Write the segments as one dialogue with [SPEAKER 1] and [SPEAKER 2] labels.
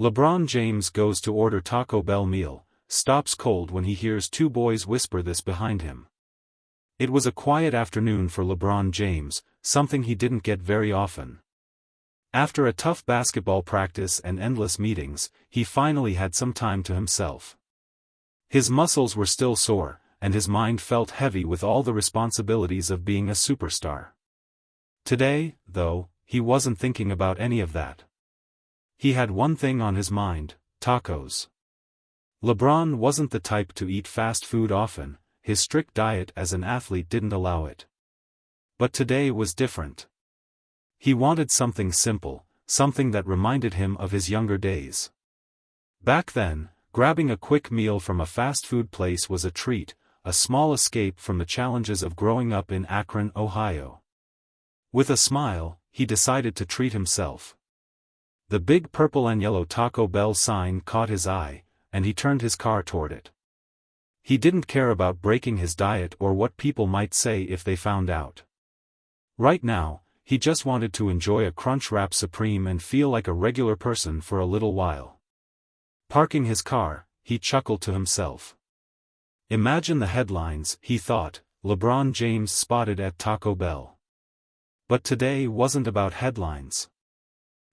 [SPEAKER 1] LeBron James goes to order Taco Bell meal, stops cold when he hears two boys whisper this behind him. It was a quiet afternoon for LeBron James, something he didn't get very often. After a tough basketball practice and endless meetings, he finally had some time to himself. His muscles were still sore, and his mind felt heavy with all the responsibilities of being a superstar. Today, though, he wasn't thinking about any of that. He had one thing on his mind: tacos. LeBron wasn't the type to eat fast food often, his strict diet as an athlete didn't allow it. But today was different. He wanted something simple, something that reminded him of his younger days. Back then, grabbing a quick meal from a fast food place was a treat, a small escape from the challenges of growing up in Akron, Ohio. With a smile, he decided to treat himself. The big purple and yellow Taco Bell sign caught his eye, and he turned his car toward it. He didn't care about breaking his diet or what people might say if they found out. Right now, he just wanted to enjoy a Crunchwrap Supreme and feel like a regular person for a little while. Parking his car, he chuckled to himself. Imagine the headlines, he thought, LeBron James spotted at Taco Bell. But today wasn't about headlines.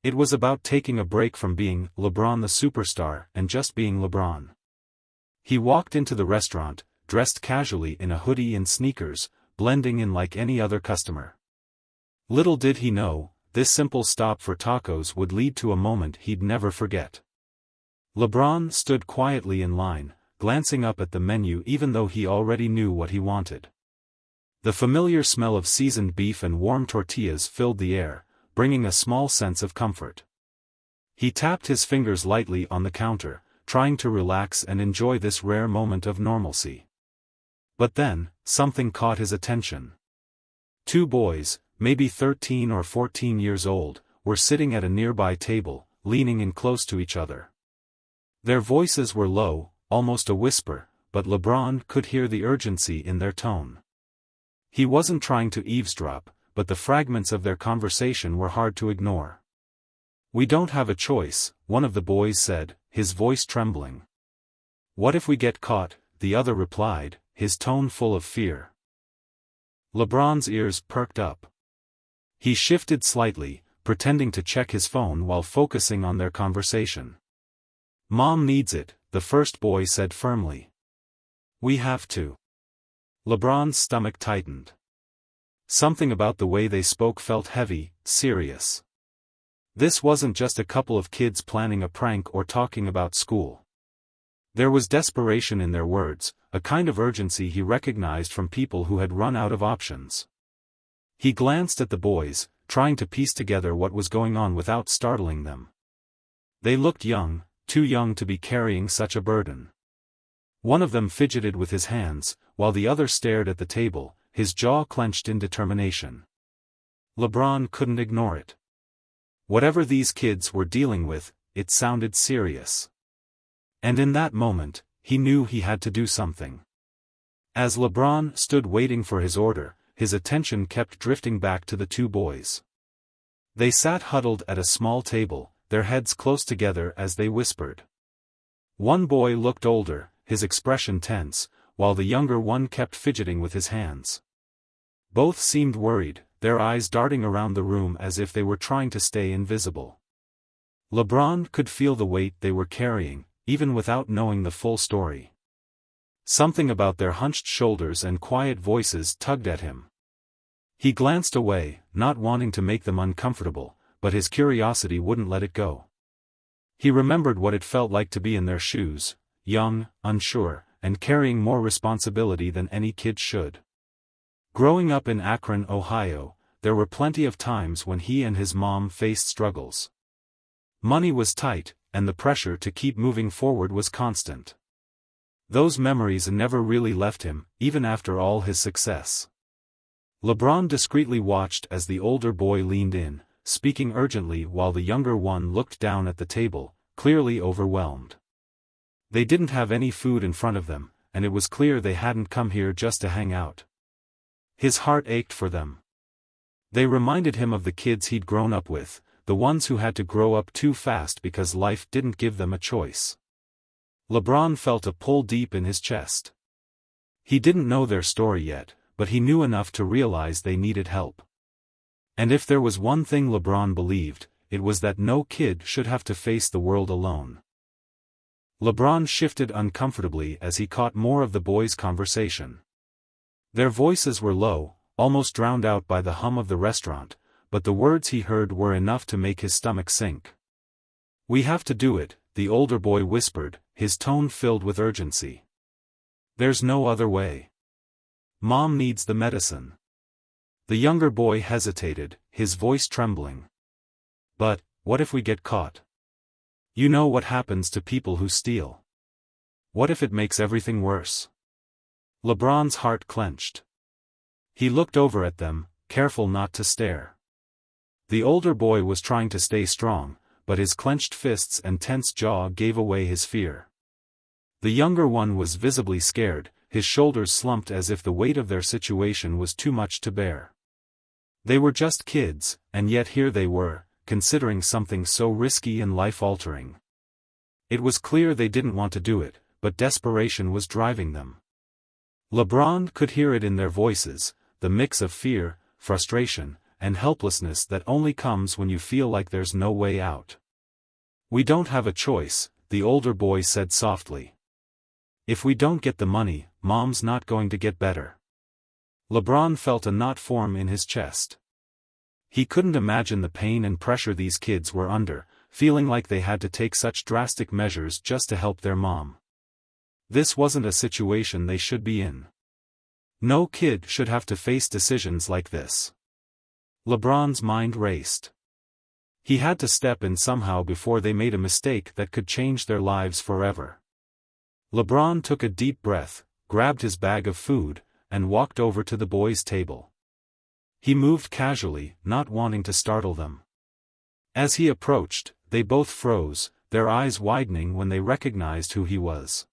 [SPEAKER 1] It was about taking a break from being LeBron the superstar and just being LeBron. He walked into the restaurant, dressed casually in a hoodie and sneakers, blending in like any other customer. Little did he know, this simple stop for tacos would lead to a moment he'd never forget. LeBron stood quietly in line, glancing up at the menu even though he already knew what he wanted. The familiar smell of seasoned beef and warm tortillas filled the air, bringing a small sense of comfort. He tapped his fingers lightly on the counter, trying to relax and enjoy this rare moment of normalcy. But then, something caught his attention. Two boys, maybe 13 or 14 years old, were sitting at a nearby table, leaning in close to each other. Their voices were low, almost a whisper, but LeBron could hear the urgency in their tone. He wasn't trying to eavesdrop, but the fragments of their conversation were hard to ignore. "We don't have a choice," one of the boys said, his voice trembling. "What if we get caught?" the other replied, his tone full of fear. LeBron's ears perked up. He shifted slightly, pretending to check his phone while focusing on their conversation. "Mom needs it," the first boy said firmly. "We have to." LeBron's stomach tightened. Something about the way they spoke felt heavy, serious. This wasn't just a couple of kids planning a prank or talking about school. There was desperation in their words, a kind of urgency he recognized from people who had run out of options. He glanced at the boys, trying to piece together what was going on without startling them. They looked young, too young to be carrying such a burden. One of them fidgeted with his hands, while the other stared at the table, his jaw clenched in determination. LeBron couldn't ignore it. Whatever these kids were dealing with, it sounded serious. And in that moment, he knew he had to do something. As LeBron stood waiting for his order, his attention kept drifting back to the two boys. They sat huddled at a small table, their heads close together as they whispered. One boy looked older, his expression tense, while the younger one kept fidgeting with his hands. Both seemed worried, their eyes darting around the room as if they were trying to stay invisible. LeBron could feel the weight they were carrying, even without knowing the full story. Something about their hunched shoulders and quiet voices tugged at him. He glanced away, not wanting to make them uncomfortable, but his curiosity wouldn't let it go. He remembered what it felt like to be in their shoes, young, unsure, and carrying more responsibility than any kid should. Growing up in Akron, Ohio, there were plenty of times when he and his mom faced struggles. Money was tight, and the pressure to keep moving forward was constant. Those memories never really left him, even after all his success. LeBron discreetly watched as the older boy leaned in, speaking urgently while the younger one looked down at the table, clearly overwhelmed. They didn't have any food in front of them, and it was clear they hadn't come here just to hang out. His heart ached for them. They reminded him of the kids he'd grown up with, the ones who had to grow up too fast because life didn't give them a choice. LeBron felt a pull deep in his chest. He didn't know their story yet, but he knew enough to realize they needed help. And if there was one thing LeBron believed, it was that no kid should have to face the world alone. LeBron shifted uncomfortably as he caught more of the boys' conversation. Their voices were low, almost drowned out by the hum of the restaurant, but the words he heard were enough to make his stomach sink. "We have to do it," the older boy whispered, his tone filled with urgency. "There's no other way. Mom needs the medicine." The younger boy hesitated, his voice trembling. "But, what if we get caught? You know what happens to people who steal. What if it makes everything worse?" LeBron's heart clenched. He looked over at them, careful not to stare. The older boy was trying to stay strong, but his clenched fists and tense jaw gave away his fear. The younger one was visibly scared, his shoulders slumped as if the weight of their situation was too much to bear. They were just kids, and yet here they were, considering something so risky and life-altering. It was clear they didn't want to do it, but desperation was driving them. LeBron could hear it in their voices, the mix of fear, frustration, and helplessness that only comes when you feel like there's no way out. "We don't have a choice," the older boy said softly. "If we don't get the money, Mom's not going to get better." LeBron felt a knot form in his chest. He couldn't imagine the pain and pressure these kids were under, feeling like they had to take such drastic measures just to help their mom. This wasn't a situation they should be in. No kid should have to face decisions like this. LeBron's mind raced. He had to step in somehow before they made a mistake that could change their lives forever. LeBron took a deep breath, grabbed his bag of food, and walked over to the boys' table. He moved casually, not wanting to startle them. As he approached, they both froze, their eyes widening when they recognized who he was.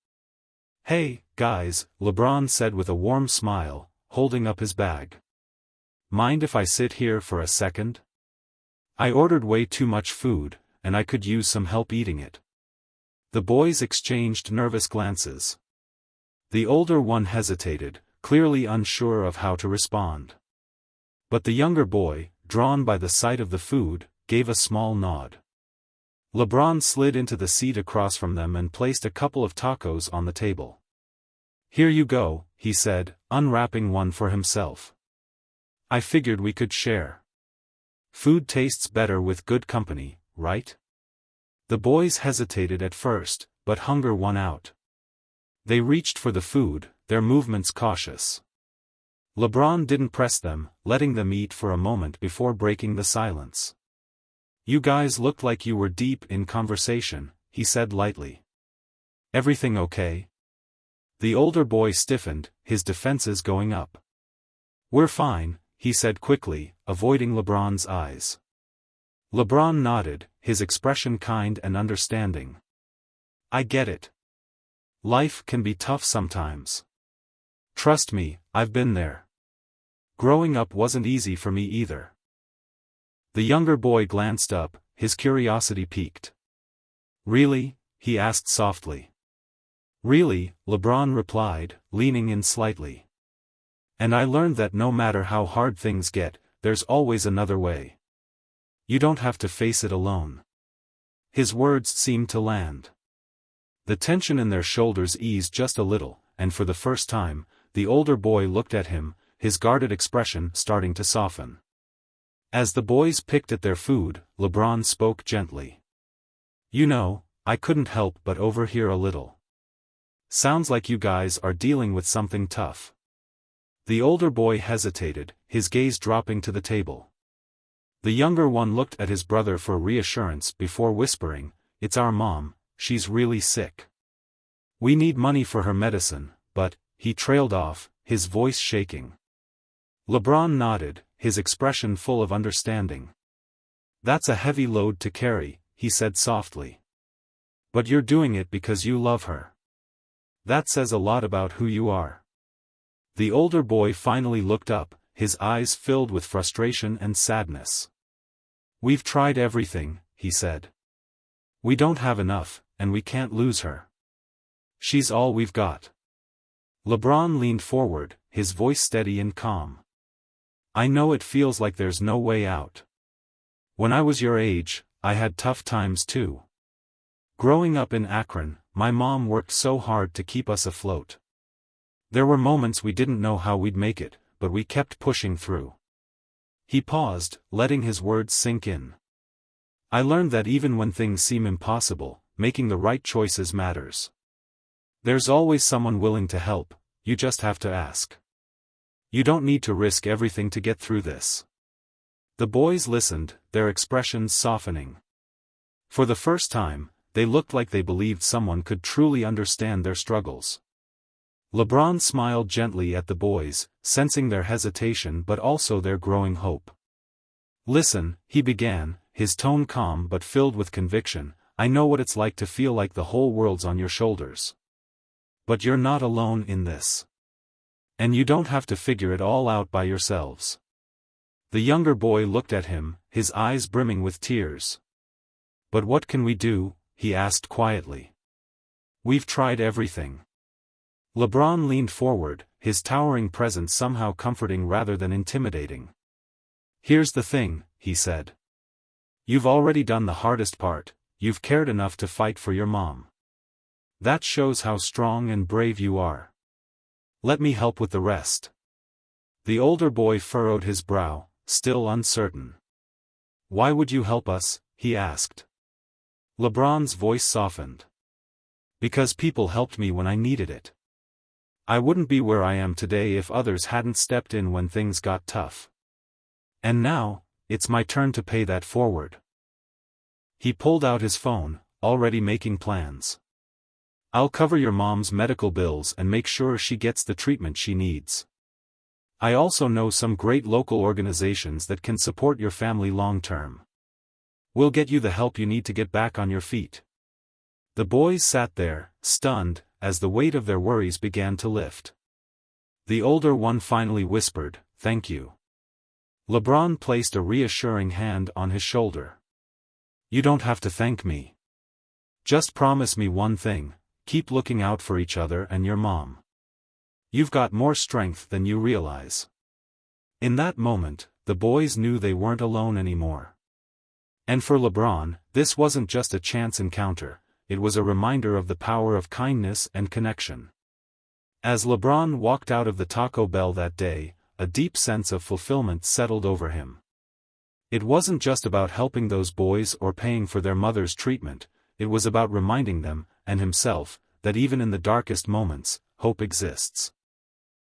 [SPEAKER 1] "Hey, guys," LeBron said with a warm smile, holding up his bag. "Mind if I sit here for a second? I ordered way too much food, and I could use some help eating it." The boys exchanged nervous glances. The older one hesitated, clearly unsure of how to respond. But the younger boy, drawn by the sight of the food, gave a small nod. LeBron slid into the seat across from them and placed a couple of tacos on the table. "Here you go," he said, unwrapping one for himself. "I figured we could share. Food tastes better with good company, right?" The boys hesitated at first, but hunger won out. They reached for the food, their movements cautious. LeBron didn't press them, letting them eat for a moment before breaking the silence. "You guys looked like you were deep in conversation," he said lightly. "Everything okay?" The older boy stiffened, his defenses going up. "We're fine," he said quickly, avoiding LeBron's eyes. LeBron nodded, his expression kind and understanding. "I get it. Life can be tough sometimes. Trust me, I've been there. Growing up wasn't easy for me either." The younger boy glanced up, his curiosity piqued. "Really?" he asked softly. "Really," LeBron replied, leaning in slightly. "And I learned that no matter how hard things get, there's always another way. You don't have to face it alone." His words seemed to land. The tension in their shoulders eased just a little, and for the first time, the older boy looked at him, his guarded expression starting to soften. As the boys picked at their food, LeBron spoke gently. "You know, I couldn't help but overhear a little. Sounds like you guys are dealing with something tough." The older boy hesitated, his gaze dropping to the table. The younger one looked at his brother for reassurance before whispering, "It's our mom, she's really sick. We need money for her medicine, but," he trailed off, his voice shaking. LeBron nodded, his expression full of understanding. "That's a heavy load to carry," he said softly. "But you're doing it because you love her. That says a lot about who you are." The older boy finally looked up, his eyes filled with frustration and sadness. "We've tried everything," he said. "We don't have enough, and we can't lose her. She's all we've got." LeBron leaned forward, his voice steady and calm. "I know it feels like there's no way out. When I was your age, I had tough times too. Growing up in Akron, my mom worked so hard to keep us afloat. There were moments we didn't know how we'd make it, but we kept pushing through." He paused, letting his words sink in. "I learned that even when things seem impossible, making the right choices matters. There's always someone willing to help, you just have to ask. You don't need to risk everything to get through this." The boys listened, their expressions softening. For the first time, they looked like they believed someone could truly understand their struggles. LeBron smiled gently at the boys, sensing their hesitation but also their growing hope. "Listen," he began, his tone calm but filled with conviction, "I know what it's like to feel like the whole world's on your shoulders. But you're not alone in this. And you don't have to figure it all out by yourselves." The younger boy looked at him, his eyes brimming with tears. "But what can we do?" he asked quietly. "We've tried everything." LeBron leaned forward, his towering presence somehow comforting rather than intimidating. "Here's the thing," he said. "You've already done the hardest part, you've cared enough to fight for your mom. That shows how strong and brave you are. Let me help with the rest." The older boy furrowed his brow, still uncertain. "Why would you help us?" he asked. LeBron's voice softened. "Because people helped me when I needed it. I wouldn't be where I am today if others hadn't stepped in when things got tough. And now, it's my turn to pay that forward." He pulled out his phone, already making plans. "I'll cover your mom's medical bills and make sure she gets the treatment she needs. I also know some great local organizations that can support your family long-term. We'll get you the help you need to get back on your feet." The boys sat there, stunned, as the weight of their worries began to lift. The older one finally whispered, "Thank you." LeBron placed a reassuring hand on his shoulder. "You don't have to thank me. Just promise me one thing, keep looking out for each other and your mom. You've got more strength than you realize." In that moment, the boys knew they weren't alone anymore. And for LeBron, this wasn't just a chance encounter, it was a reminder of the power of kindness and connection. As LeBron walked out of the Taco Bell that day, a deep sense of fulfillment settled over him. It wasn't just about helping those boys or paying for their mother's treatment, it was about reminding them, and himself, that even in the darkest moments, hope exists.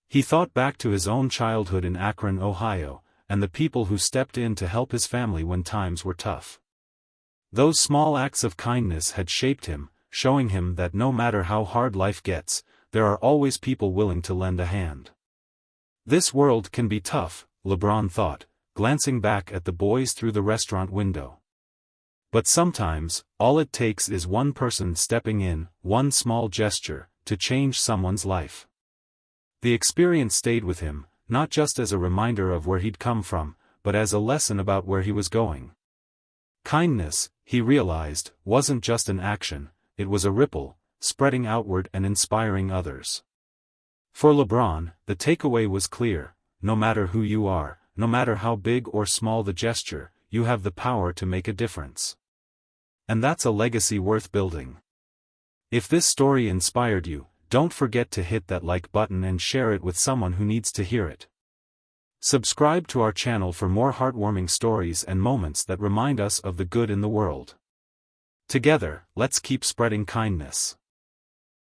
[SPEAKER 1] He thought back to his own childhood in Akron, Ohio, and the people who stepped in to help his family when times were tough. Those small acts of kindness had shaped him, showing him that no matter how hard life gets, there are always people willing to lend a hand. This world can be tough, LeBron thought, glancing back at the boys through the restaurant window. But sometimes, all it takes is one person stepping in, one small gesture, to change someone's life. The experience stayed with him, not just as a reminder of where he'd come from, but as a lesson about where he was going. Kindness, he realized, wasn't just an action, it was a ripple, spreading outward and inspiring others. For LeBron, the takeaway was clear: no matter who you are, no matter how big or small the gesture, you have the power to make a difference. And that's a legacy worth building. If this story inspired you, don't forget to hit that like button and share it with someone who needs to hear it. Subscribe to our channel for more heartwarming stories and moments that remind us of the good in the world. Together, let's keep spreading kindness.